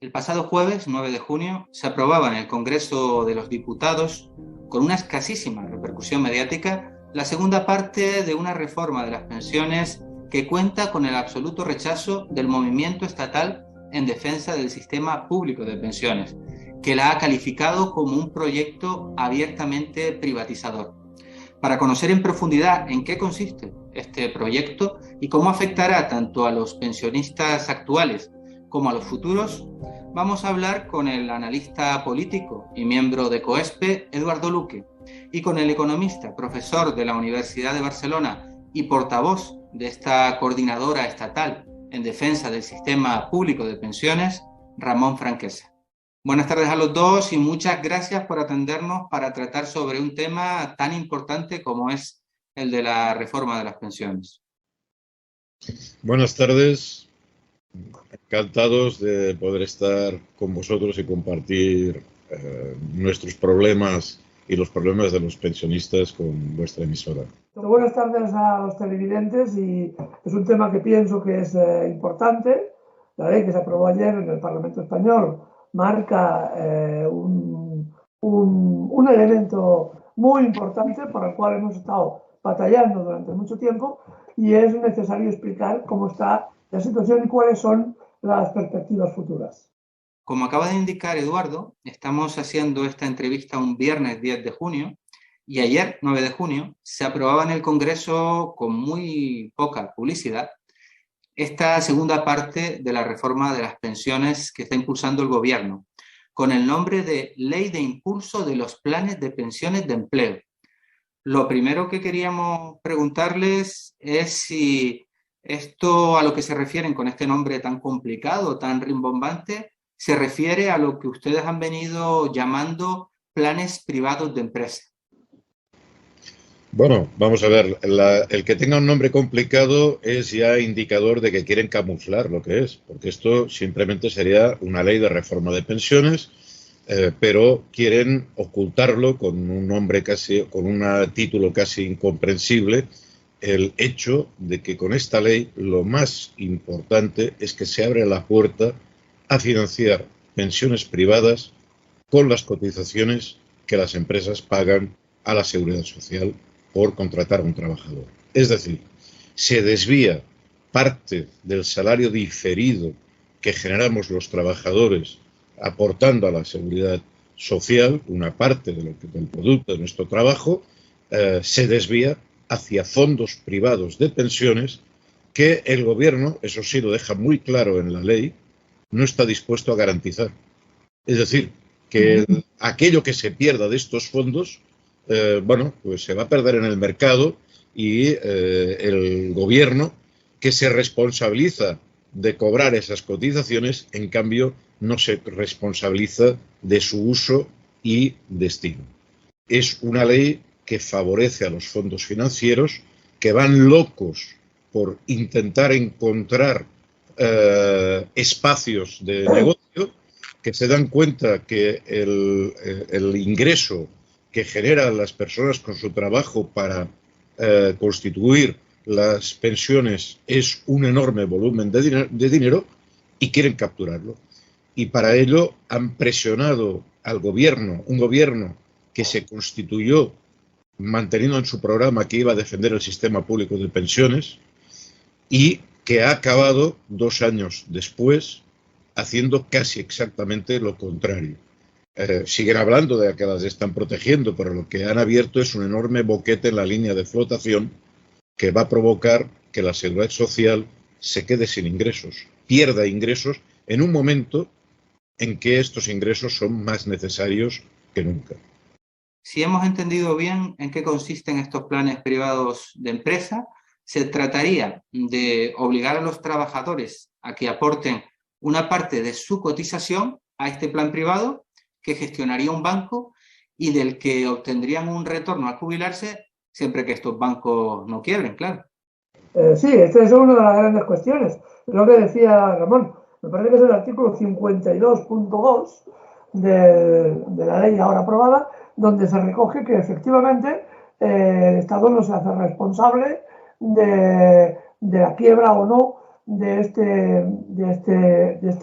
El pasado jueves 9 de junio se aprobaba en el Congreso de los Diputados, con una escasísima repercusión mediática, la segunda parte de una reforma de las pensiones que cuenta con el absoluto rechazo del movimiento estatal en defensa del sistema público de pensiones, que la ha calificado como un proyecto abiertamente privatizador. Para conocer en profundidad en qué consiste este proyecto y cómo afectará tanto a los pensionistas actuales como a los futuros, vamos a hablar con el analista político y miembro de COESPE, Eduardo Luque, y con el economista, profesor de la Universidad de Barcelona y portavoz de esta coordinadora estatal en defensa del sistema público de pensiones, Ramón Franquesa. Buenas tardes a los dos y muchas gracias por atendernos para tratar sobre un tema tan importante como es el de la reforma de las pensiones. Buenas tardes, encantados de poder estar con vosotros y compartir nuestros problemas y los problemas de los pensionistas con vuestra emisora. Buenas tardes a los televidentes, y es un tema que pienso que es importante. La ley que se aprobó ayer en el Parlamento Español marca un elemento muy importante por el cual hemos estado batallando durante mucho tiempo, y es necesario explicar cómo está la situación y cuáles son las perspectivas futuras. Como acaba de indicar Eduardo, estamos haciendo esta entrevista un viernes 10 de junio y ayer, 9 de junio, se aprobaba en el Congreso con muy poca publicidad esta segunda parte de la reforma de las pensiones que está impulsando el Gobierno, con el nombre de Ley de Impulso de los Planes de Pensiones de Empleo. Lo primero que queríamos preguntarles es si esto a lo que se refieren con este nombre tan complicado, tan rimbombante, se refiere a lo que ustedes han venido llamando planes privados de empresa. Bueno, vamos a ver, el que tenga un nombre complicado es ya indicador de que quieren camuflar lo que es, porque esto simplemente sería una ley de reforma de pensiones, pero quieren ocultarlo con un nombre casi, con un título casi incomprensible, el hecho de que con esta ley lo más importante es que se abre la puerta a financiar pensiones privadas con las cotizaciones que las empresas pagan a la Seguridad Social por contratar a un trabajador. Es decir, se desvía parte del salario diferido que generamos los trabajadores aportando a la Seguridad Social, una parte del producto de nuestro trabajo, se desvía hacia fondos privados de pensiones que el Gobierno, eso sí lo deja muy claro en la ley, no está dispuesto a garantizar. Es decir, que aquello que se pierda de estos fondos, bueno, pues se va a perder en el mercado, y el Gobierno, que se responsabiliza de cobrar esas cotizaciones, en cambio no se responsabiliza de su uso y destino. Es una ley que favorece a los fondos financieros, que van locos por intentar encontrar espacios de negocio, que se dan cuenta que el ingreso que generan las personas con su trabajo para constituir las pensiones es un enorme volumen de dinero, y quieren capturarlo. Y para ello han presionado al Gobierno, un Gobierno que se constituyó manteniendo en su programa que iba a defender el sistema público de pensiones, y que ha acabado 2 años después haciendo casi exactamente lo contrario. Siguen hablando de que las están protegiendo, pero lo que han abierto es un enorme boquete en la línea de flotación que va a provocar que la Seguridad Social se quede sin ingresos, pierda ingresos en un momento en que estos ingresos son más necesarios que nunca. Si hemos entendido bien en qué consisten estos planes privados de empresa, se trataría de obligar a los trabajadores a que aporten una parte de su cotización a este plan privado que gestionaría un banco y del que obtendrían un retorno al jubilarse, siempre que estos bancos no quiebren, claro. Sí, esta es una de las grandes cuestiones. Lo que decía Ramón, me parece que es el artículo 52.2 de la ley ahora aprobada, donde se recoge que efectivamente el Estado no se hace responsable de la quiebra o no de este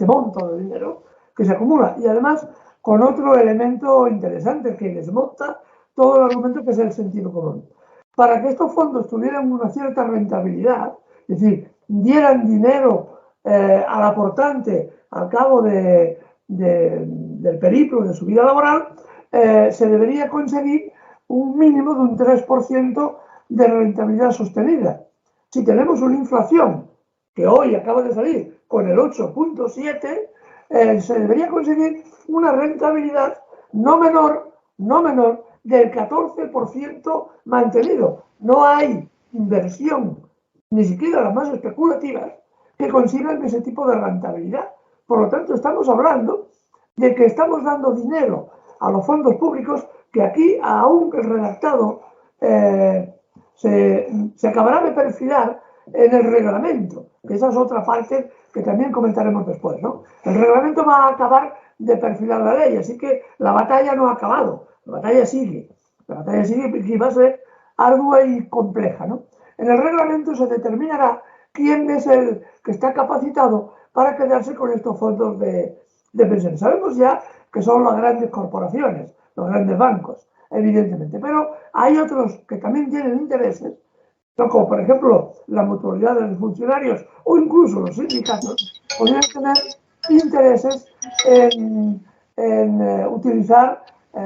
monto de dinero que se acumula. Y además con otro elemento interesante que desmonta todo el argumento, que es el sentido común. Para que estos fondos tuvieran una cierta rentabilidad, es decir, dieran dinero al aportante al cabo del periplo de su vida laboral, se debería conseguir un mínimo de un 3% de rentabilidad sostenida. Si tenemos una inflación que hoy acaba de salir con el 8,7, se debería conseguir una rentabilidad no menor del 14% mantenido. No hay inversión, ni siquiera las más especulativas, que consigan ese tipo de rentabilidad. Por lo tanto, estamos hablando de que estamos dando dinero a los fondos públicos, que aquí, aunque el redactado se acabará de perfilar en el reglamento, que esa es otra parte que también comentaremos después, ¿no? El reglamento va a acabar de perfilar la ley, así que la batalla no ha acabado, la batalla sigue y va a ser ardua y compleja, ¿no? En el reglamento se determinará quién es el que está capacitado para quedarse con estos fondos de pensiones. Sabemos ya que son las grandes corporaciones, los grandes bancos, evidentemente, pero hay otros que también tienen intereses, como por ejemplo las mutualidades de funcionarios o incluso los sindicatos, podrían tener intereses en utilizar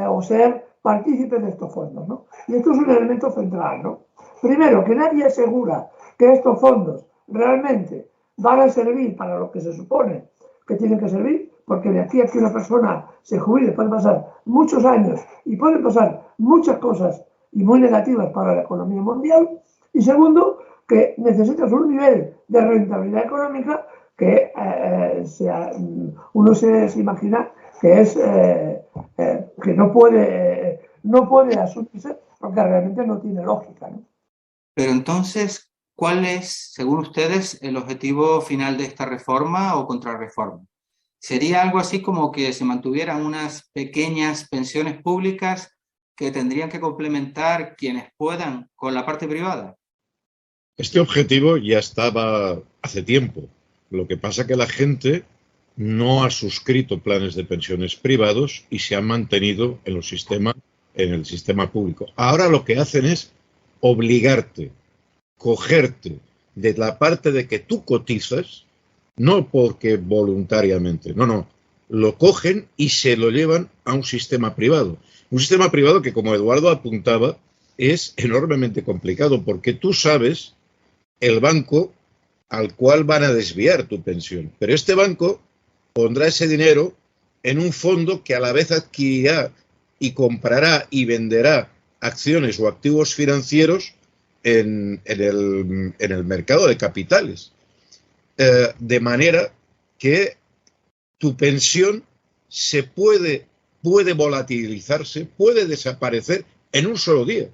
o ser partícipes de estos fondos, ¿no? Y esto es un elemento central, ¿no? Primero, que nadie asegura que estos fondos realmente van a servir para lo que se supone que tienen que servir, porque de aquí a que una persona se jubile pueden pasar muchos años y pueden pasar muchas cosas y muy negativas para la economía mundial. Y segundo, que necesitas un nivel de rentabilidad económica que uno se imagina que es que no puede asumirse, porque realmente no tiene lógica, ¿no? Pero entonces, ¿cuál es, según ustedes, el objetivo final de esta reforma o contrarreforma? ¿Sería algo así como que se mantuvieran unas pequeñas pensiones públicas que tendrían que complementar quienes puedan con la parte privada? Este objetivo ya estaba hace tiempo. Lo que pasa es que la gente no ha suscrito planes de pensiones privados y se han mantenido en el sistema público. Ahora lo que hacen es obligarte, cogerte de la parte de que tú cotizas, no porque voluntariamente, no, lo cogen y se lo llevan a un sistema privado. Un sistema privado que, como Eduardo apuntaba, es enormemente complicado, porque tú sabes el banco al cual van a desviar tu pensión, pero este banco pondrá ese dinero en un fondo que a la vez adquirirá y comprará y venderá acciones o activos financieros en el mercado de capitales. De manera que tu pensión puede volatilizarse, puede desaparecer en un solo día,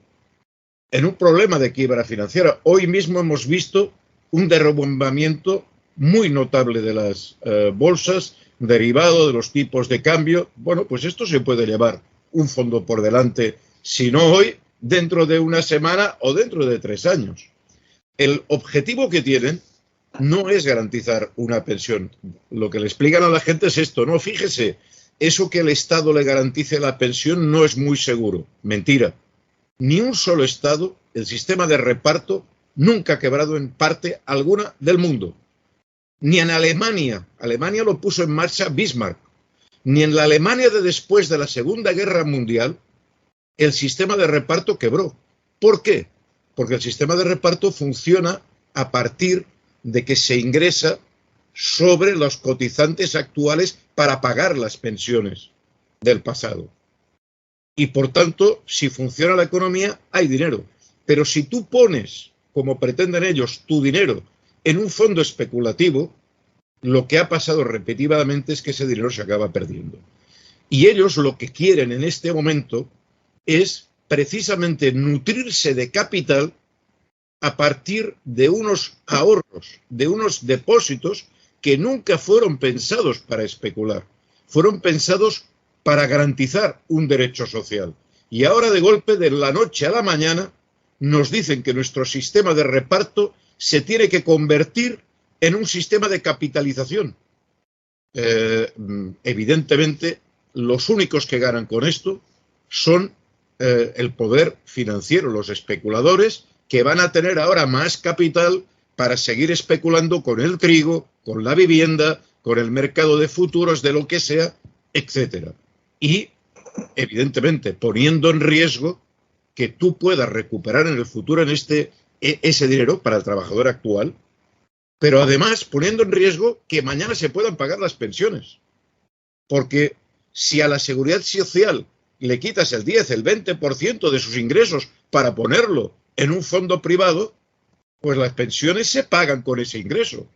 en un problema de quiebra financiera. Hoy mismo hemos visto un derrumbamiento muy notable de las bolsas, derivado de los tipos de cambio. Bueno, pues esto se puede llevar un fondo por delante, si no hoy, dentro de una semana o dentro de 3 años. El objetivo que tienen no es garantizar una pensión. Lo que le explican a la gente es esto, no, fíjese, eso que el Estado le garantice la pensión no es muy seguro. Mentira. Ni un solo Estado, el sistema de reparto, nunca ha quebrado en parte alguna del mundo. Ni en Alemania lo puso en marcha Bismarck, ni en la Alemania de después de la Segunda Guerra Mundial, el sistema de reparto quebró. ¿Por qué? Porque el sistema de reparto funciona a partir de que se ingresa sobre los cotizantes actuales para pagar las pensiones del pasado. Y por tanto, si funciona la economía, hay dinero. Pero si tú pones, como pretenden ellos, tu dinero en un fondo especulativo, lo que ha pasado repetidamente es que ese dinero se acaba perdiendo. Y ellos lo que quieren en este momento es precisamente nutrirse de capital a partir de unos ahorros, de unos depósitos que nunca fueron pensados para especular, fueron pensados para garantizar un derecho social. Y ahora, de golpe, de la noche a la mañana, nos dicen que nuestro sistema de reparto se tiene que convertir en un sistema de capitalización. evidentemente los únicos que ganan con esto son el poder financiero, los especuladores, que van a tener ahora más capital para seguir especulando con el trigo, con la vivienda, con el mercado de futuros, de lo que sea, etcétera. Y, evidentemente, poniendo en riesgo que tú puedas recuperar en el futuro ese dinero para el trabajador actual, pero además poniendo en riesgo que mañana se puedan pagar las pensiones. Porque si a la seguridad social le quitas el 10, el 20% de sus ingresos para ponerlo en un fondo privado, pues las pensiones se pagan con ese ingreso.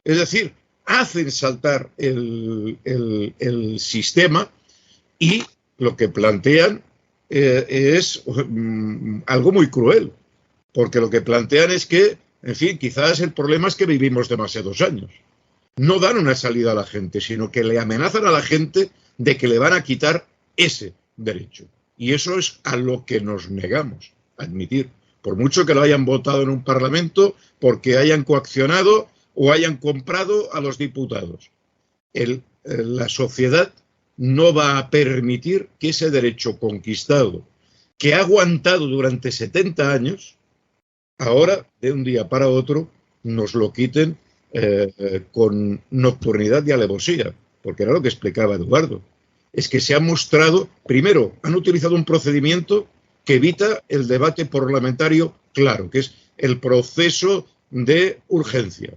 Es decir, hacen saltar el sistema, y lo que plantean es algo muy cruel, porque lo que plantean es que, en fin, quizás el problema es que vivimos demasiados años. No dan una salida a la gente, sino que le amenazan a la gente de que le van a quitar ese derecho. Y eso es a lo que nos negamos a admitir. Por mucho que lo hayan votado en un parlamento, porque hayan coaccionado o hayan comprado a los diputados. La sociedad no va a permitir que ese derecho conquistado, que ha aguantado durante 70 años, ahora, de un día para otro, nos lo quiten con nocturnidad y alevosía. Porque era lo que explicaba Eduardo. Es que se ha mostrado, primero, han utilizado un procedimiento que evita el debate parlamentario claro, que es el proceso de urgencia.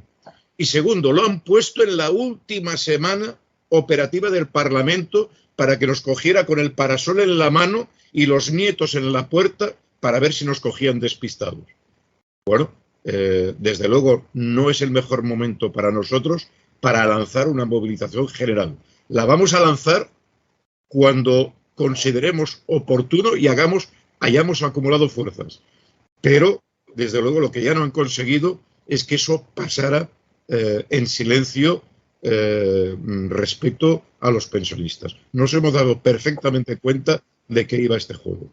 Y segundo, lo han puesto en la última semana operativa del Parlamento para que nos cogiera con el parasol en la mano y los nietos en la puerta para ver si nos cogían despistados. Bueno, desde luego no es el mejor momento para nosotros para lanzar una movilización general. La vamos a lanzar cuando consideremos oportuno y hayamos acumulado fuerzas. Pero, desde luego, lo que ya no han conseguido es que eso pasara en silencio respecto a los pensionistas. Nos hemos dado perfectamente cuenta de qué iba este juego.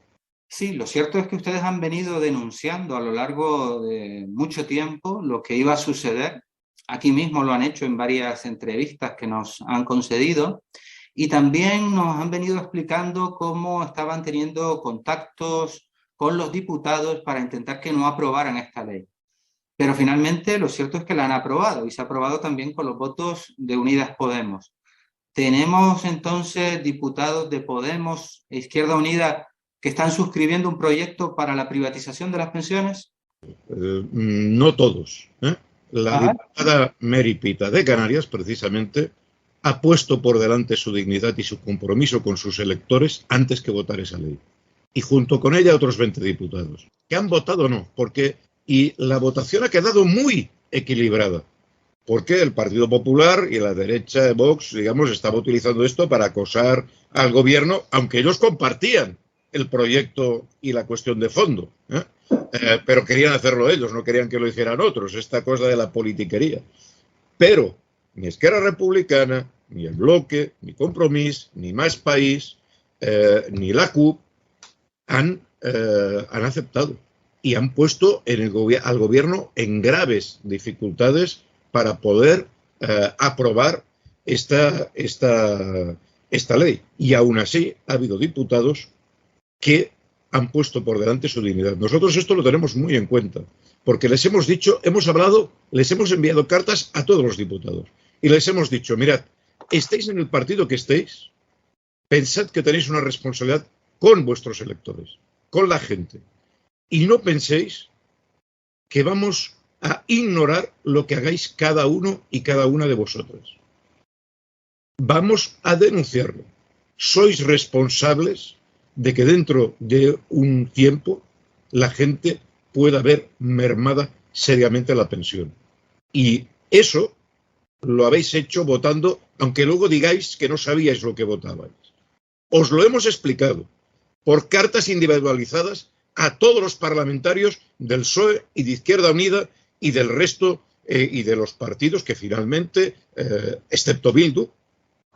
Sí, lo cierto es que ustedes han venido denunciando a lo largo de mucho tiempo lo que iba a suceder. Aquí mismo lo han hecho en varias entrevistas que nos han concedido. Y también nos han venido explicando cómo estaban teniendo contactos con los diputados para intentar que no aprobaran esta ley. Pero finalmente lo cierto es que la han aprobado, y se ha aprobado también con los votos de Unidas Podemos. ¿Tenemos entonces diputados de Podemos e Izquierda Unida que están suscribiendo un proyecto para la privatización de las pensiones? No todos. La diputada Mary Pita de Canarias, precisamente, ha puesto por delante su dignidad y su compromiso con sus electores antes que votar esa ley. Y junto con ella otros 20 diputados. ¿Que han votado? No, y la votación ha quedado muy equilibrada. Porque el Partido Popular y la derecha de Vox, digamos, estaba utilizando esto para acosar al gobierno, aunque ellos compartían el proyecto y la cuestión de fondo. Pero querían hacerlo ellos, no querían que lo hicieran otros, esta cosa de la politiquería. Pero ni Esquerra Republicana, ni el Bloque, ni Compromís, ni Más País, ni la CUP han aceptado y han puesto al gobierno en graves dificultades para poder aprobar esta ley. Y aún así ha habido diputados que han puesto por delante su dignidad. Nosotros esto lo tenemos muy en cuenta, porque les hemos dicho, les hemos enviado cartas a todos los diputados y les hemos dicho, mirad, estéis en el partido que estéis, pensad que tenéis una responsabilidad con vuestros electores, con la gente, y no penséis que vamos a ignorar lo que hagáis cada uno y cada una de vosotras. Vamos a denunciarlo. Sois responsables de que dentro de un tiempo la gente pueda ver mermada seriamente la pensión. Y eso lo habéis hecho votando, aunque luego digáis que no sabíais lo que votabais. Os lo hemos explicado por cartas individualizadas a todos los parlamentarios del PSOE y de Izquierda Unida y del resto y de los partidos que finalmente, excepto Bildu,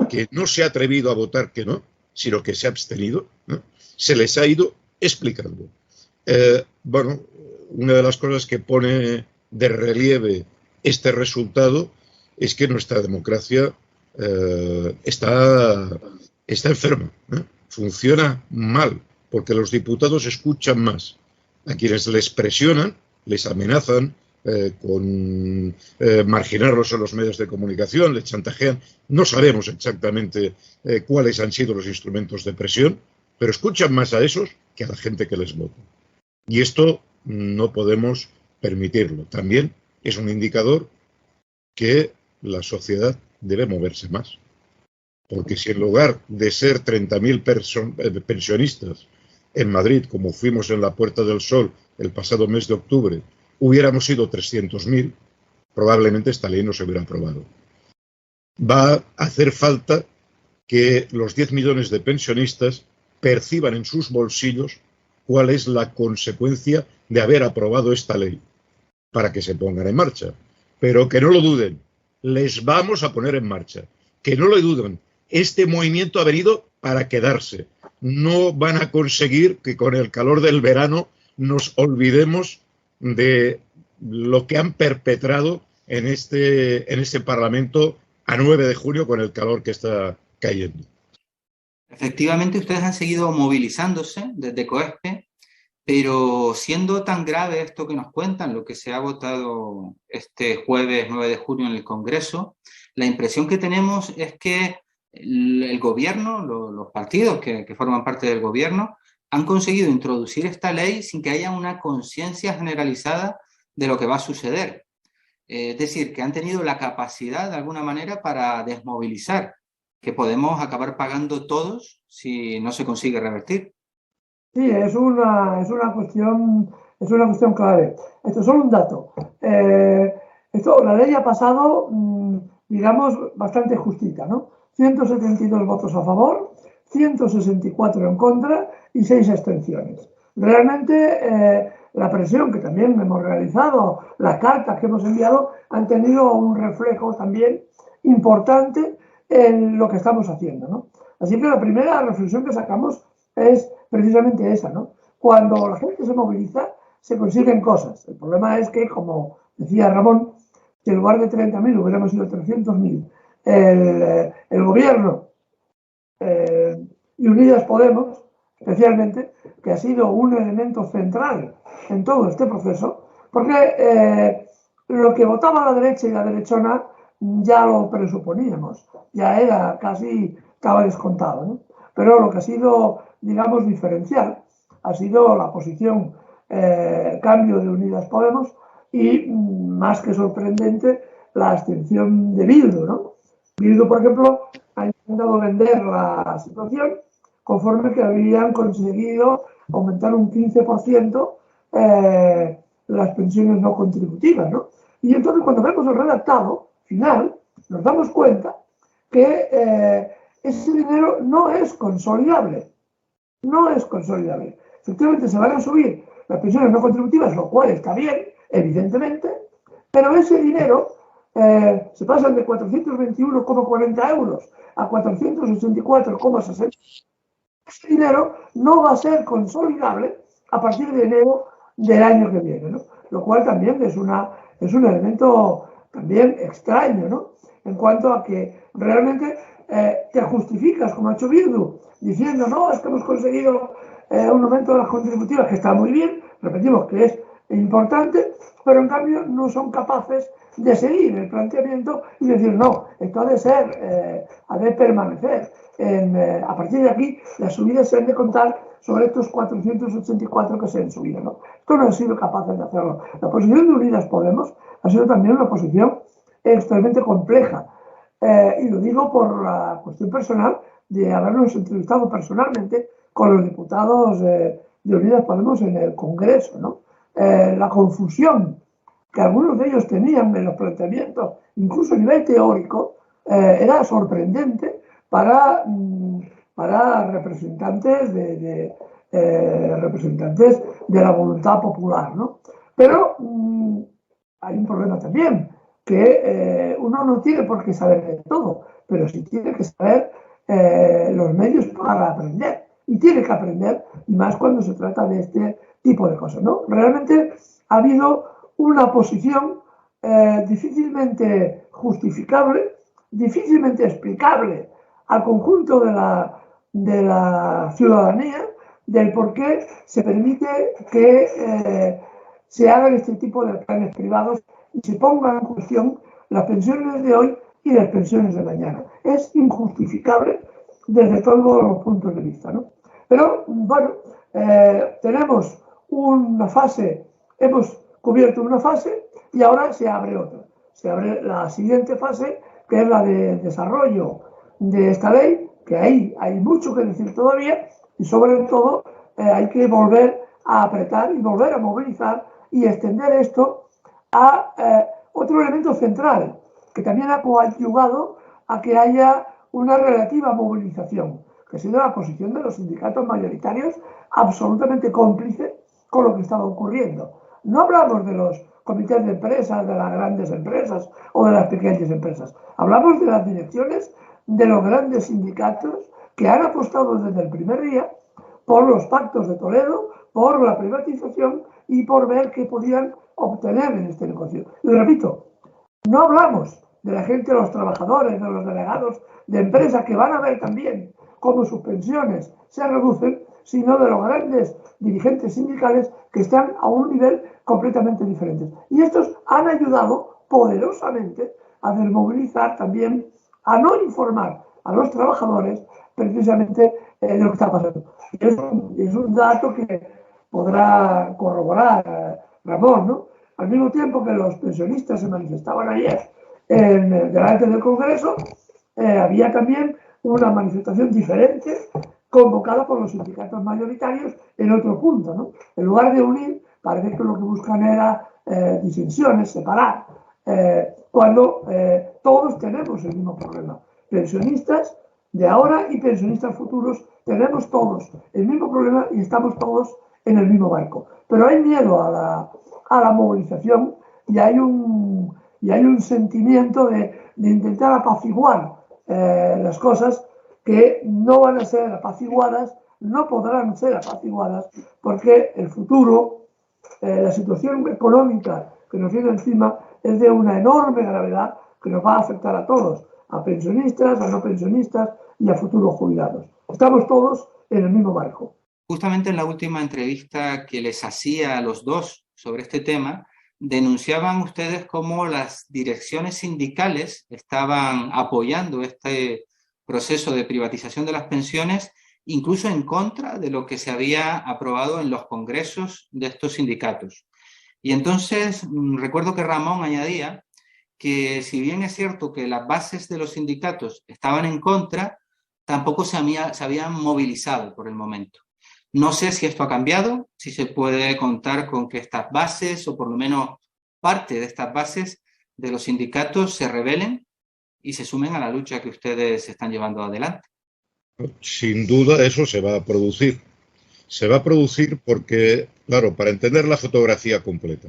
que no se ha atrevido a votar que no, sino que se ha abstenido, ¿no? Se les ha ido explicando. Bueno, una de las cosas que pone de relieve este resultado es que nuestra democracia está enferma, ¿eh? Funciona mal, porque los diputados escuchan más a quienes les presionan, les amenazan con marginarlos en los medios de comunicación, les chantajean. No sabemos exactamente cuáles han sido los instrumentos de presión, pero escuchan más a esos que a la gente que les vota. Y esto no podemos permitirlo. También es un indicador que la sociedad debe moverse más. Porque si en lugar de ser 30.000 pensionistas en Madrid, como fuimos en la Puerta del Sol el pasado mes de octubre, hubiéramos sido 300.000, probablemente esta ley no se hubiera aprobado. Va a hacer falta que los 10 millones de pensionistas perciban en sus bolsillos cuál es la consecuencia de haber aprobado esta ley para que se pongan en marcha. Pero que no lo duden, les vamos a poner en marcha. Que no lo duden, este movimiento ha venido para quedarse. No van a conseguir que con el calor del verano nos olvidemos de lo que han perpetrado en este Parlamento a 9 de junio con el calor que está cayendo. Efectivamente, ustedes han seguido movilizándose desde COESPE, pero siendo tan grave esto que nos cuentan, lo que se ha votado este jueves 9 de junio en el Congreso, la impresión que tenemos es que el gobierno, los partidos que forman parte del gobierno, han conseguido introducir esta ley sin que haya una conciencia generalizada de lo que va a suceder. Es decir, que han tenido la capacidad de alguna manera para desmovilizar, que podemos acabar pagando todos si no se consigue revertir. Sí, es una cuestión clave. Esto es solo un dato. La ley ha pasado, digamos, bastante justita, ¿no? 172 votos a favor, 164 en contra y 6 abstenciones. Realmente la presión que también hemos realizado, las cartas que hemos enviado, han tenido un reflejo también importante en lo que estamos haciendo, ¿no? Así que la primera reflexión que sacamos es precisamente esa, ¿no? Cuando la gente se moviliza, se consiguen cosas. El problema es que, como decía Ramón, si en lugar de 30.000 hubiéramos sido 300.000, el gobierno y Unidas Podemos, especialmente, que ha sido un elemento central en todo este proceso, porque lo que votaba la derecha y la derechona ya lo presuponíamos, ya era casi, estaba descontado, ¿no? Pero lo que ha sido, digamos, diferencial ha sido la posición cambio de Unidas Podemos y, más que sorprendente, la abstención de Bildu, ¿no? Bildu, por ejemplo, ha intentado vender la situación conforme que habían conseguido aumentar un 15% las pensiones no contributivas, ¿no? Y entonces, cuando vemos el redactado final, nos damos cuenta que ese dinero no es consolidable. No es consolidable. Efectivamente, se van a subir las pensiones no contributivas, lo cual está bien, evidentemente, pero ese dinero se pasan de 421,40 euros a 484,60. Ese dinero no va a ser consolidable a partir de enero del año que viene, ¿no? Lo cual también es un elemento también extraño, ¿no? En cuanto a que realmente te justificas, como ha hecho Bildu, diciendo, no, es que hemos conseguido un aumento de las contributivas, que está muy bien, repetimos que es importante, pero en cambio no son capaces de seguir el planteamiento y decir, no, esto ha de permanecer. A partir de aquí, las subidas se han de contar sobre estos 484 que se han subido, ¿no? Esto no han sido capaces de hacerlo. La posición de Unidas Podemos ha sido también una posición extremadamente compleja. Y lo digo por la cuestión personal de habernos entrevistado personalmente con los diputados de Unidas Podemos en el Congreso, ¿no? La confusión que algunos de ellos tenían en los planteamientos, incluso a nivel teórico, era sorprendente para representantes representantes de la voluntad popular, ¿no? Pero hay un problema también, que uno no tiene por qué saber de todo, pero sí tiene que saber los medios para aprender. Y tiene que aprender, y más cuando se trata de este tipo de cosas, ¿no? Realmente ha habido una posición difícilmente justificable difícilmente explicable al conjunto de la ciudadanía del por qué se permite que se hagan este tipo de planes privados y se pongan en cuestión las pensiones de hoy y las pensiones de mañana. Es injustificable desde todos los puntos de vista, ¿no? Pero, bueno, tenemos una fase, hemos cubierto una fase y ahora se abre otra. Se abre la siguiente fase, que es la de desarrollo de esta ley, que ahí hay mucho que decir todavía y sobre todo hay que volver a apretar y volver a movilizar y extender esto a otro elemento central, que también ha coadyuvado a que haya una relativa movilización, que ha sido la posición de los sindicatos mayoritarios absolutamente cómplice con lo que estaba ocurriendo. No hablamos de los comités de empresas, de las grandes empresas o de las pequeñas empresas. Hablamos de las direcciones de los grandes sindicatos que han apostado desde el primer día por los pactos de Toledo, por la privatización y por ver qué podían obtener en este negocio. Y repito, no hablamos de la gente, de los trabajadores, de los delegados de empresas que van a ver también cómo sus pensiones se reducen, sino de los grandes dirigentes sindicales que están a un nivel completamente diferente. Y estos han ayudado poderosamente a desmovilizar también, a no informar a los trabajadores precisamente de lo que está pasando. Es un dato que podrá corroborar Ramón, ¿no? Al mismo tiempo que los pensionistas se manifestaban ayer delante del Congreso, había también una manifestación diferente convocada por los sindicatos mayoritarios en otro punto, ¿no? En lugar de unir, parece que lo que buscan era disensiones, separar, cuando todos tenemos el mismo problema. Pensionistas de ahora y pensionistas futuros tenemos todos el mismo problema y estamos todos en el mismo barco. Pero hay miedo a la movilización y hay un sentimiento de intentar apaciguar las cosas que no van a ser apaciguadas, no podrán ser apaciguadas, porque el futuro, la situación económica que nos viene encima es de una enorme gravedad que nos va a afectar a todos, a pensionistas, a no pensionistas y a futuros jubilados. Estamos todos en el mismo barco. Justamente en la última entrevista que les hacía a los dos sobre este tema, denunciaban ustedes cómo las direcciones sindicales estaban apoyando este proceso de privatización de las pensiones, incluso en contra de lo que se había aprobado en los congresos de estos sindicatos. Y entonces recuerdo que Ramón añadía que si bien es cierto que las bases de los sindicatos estaban en contra, tampoco se habían movilizado por el momento. No sé si esto ha cambiado, si se puede contar con que estas bases, o por lo menos parte de estas bases de los sindicatos, se rebelen y se sumen a la lucha que ustedes están llevando adelante. Sin duda eso se va a producir. Se va a producir porque, claro, para entender la fotografía completa,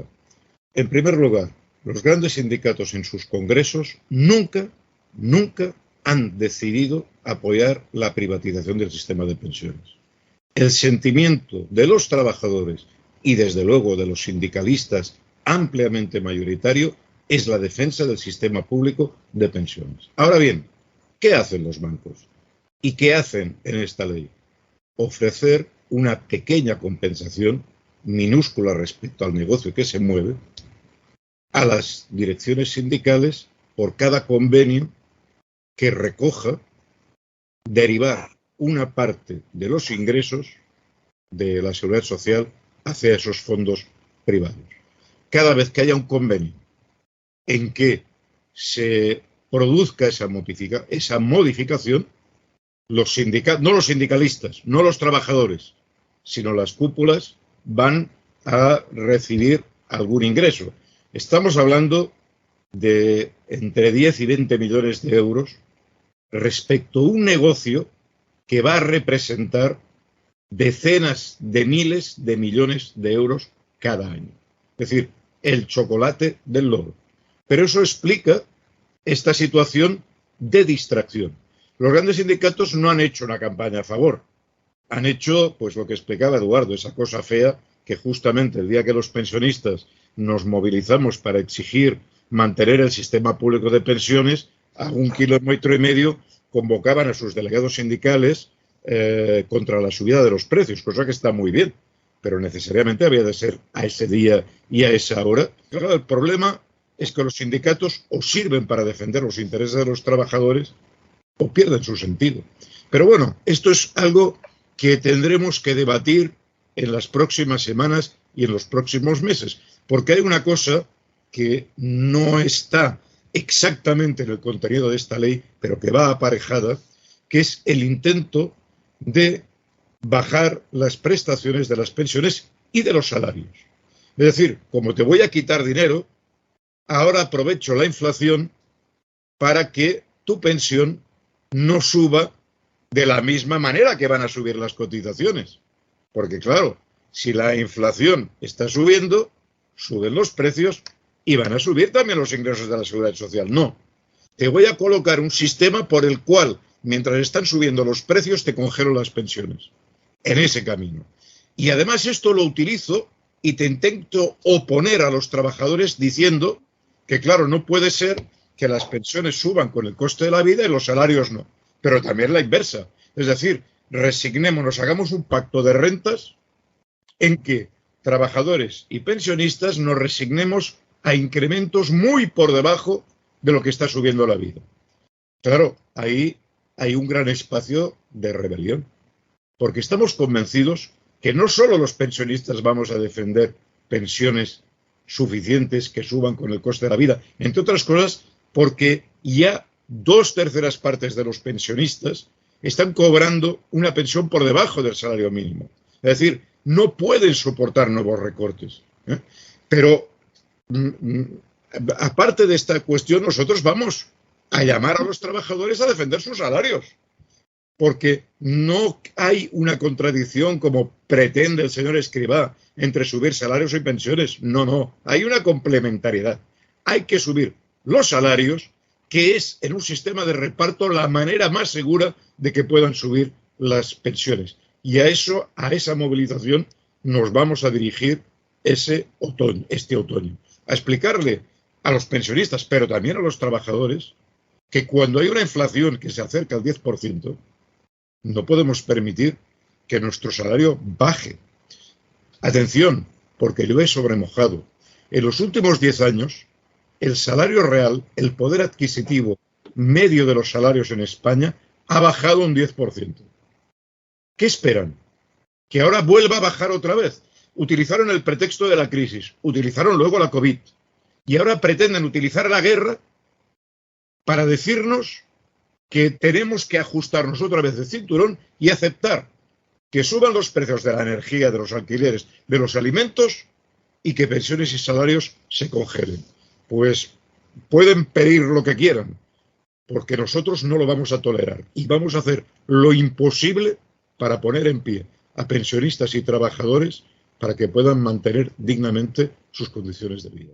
en primer lugar, los grandes sindicatos en sus congresos nunca han decidido apoyar la privatización del sistema de pensiones. El sentimiento de los trabajadores y, desde luego, de los sindicalistas ampliamente mayoritario es la defensa del sistema público de pensiones. Ahora bien, ¿qué hacen los bancos? ¿Y qué hacen en esta ley? Ofrecer una pequeña compensación, minúscula respecto al negocio que se mueve, a las direcciones sindicales por cada convenio que recoja derivar una parte de los ingresos de la seguridad social hacia esos fondos privados. Cada vez que haya un convenio en que se produzca esa modificación, los sindicatos, no los sindicalistas, no los trabajadores, sino las cúpulas van a recibir algún ingreso. Estamos hablando de entre 10 y 20 millones de euros respecto a un negocio que va a representar decenas de miles de millones de euros cada año. Es decir, el chocolate del loro. Pero eso explica esta situación de distracción. Los grandes sindicatos no han hecho una campaña a favor. Han hecho, pues lo que explicaba Eduardo, esa cosa fea que justamente el día que los pensionistas nos movilizamos para exigir mantener el sistema público de pensiones, a 1,5 kilómetros convocaban a sus delegados sindicales contra la subida de los precios, cosa que está muy bien, pero necesariamente había de ser a ese día y a esa hora. Claro, el problema es que los sindicatos o sirven para defender los intereses de los trabajadores o pierden su sentido. Pero bueno, esto es algo que tendremos que debatir en las próximas semanas y en los próximos meses, porque hay una cosa que no está exactamente en el contenido de esta ley, pero que va aparejada, que es el intento de bajar las prestaciones de las pensiones y de los salarios. Es decir, como te voy a quitar dinero, ahora aprovecho la inflación para que tu pensión no suba de la misma manera que van a subir las cotizaciones. Porque claro, si la inflación está subiendo, suben los precios y van a subir también los ingresos de la Seguridad Social. No, te voy a colocar un sistema por el cual, mientras están subiendo los precios, te congelo las pensiones. En ese camino. Y además esto lo utilizo y te intento oponer a los trabajadores diciendo que, claro, no puede ser que las pensiones suban con el coste de la vida y los salarios no. Pero también la inversa. Es decir, resignémonos, hagamos un pacto de rentas en que trabajadores y pensionistas nos resignemos a incrementos muy por debajo de lo que está subiendo la vida. Claro, ahí hay un gran espacio de rebelión, porque estamos convencidos que no solo los pensionistas vamos a defender pensiones suficientes que suban con el coste de la vida, entre otras cosas porque ya 2/3 partes de los pensionistas están cobrando una pensión por debajo del salario mínimo. Es decir, no pueden soportar nuevos recortes. Pero, aparte de esta cuestión, nosotros vamos a llamar a los trabajadores a defender sus salarios. Porque no hay una contradicción, como pretende el señor Escrivá, entre subir salarios y pensiones. No, no. Hay una complementariedad. Hay que subir los salarios, que es, en un sistema de reparto, la manera más segura de que puedan subir las pensiones. Y a esa movilización nos vamos a dirigir este otoño. A explicarle a los pensionistas, pero también a los trabajadores, que cuando hay una inflación que se acerca al 10%, no podemos permitir que nuestro salario baje. Atención, porque llueve sobre mojado. En los últimos 10 años, el salario real, el poder adquisitivo medio de los salarios en España, ha bajado un 10%. ¿Qué esperan? ¿Que ahora vuelva a bajar otra vez? Utilizaron el pretexto de la crisis, utilizaron luego la COVID, y ahora pretenden utilizar la guerra para decirnos que tenemos que ajustarnos otra vez de cinturón y aceptar que suban los precios de la energía, de los alquileres, de los alimentos y que pensiones y salarios se congelen. Pues pueden pedir lo que quieran, porque nosotros no lo vamos a tolerar y vamos a hacer lo imposible para poner en pie a pensionistas y trabajadores para que puedan mantener dignamente sus condiciones de vida.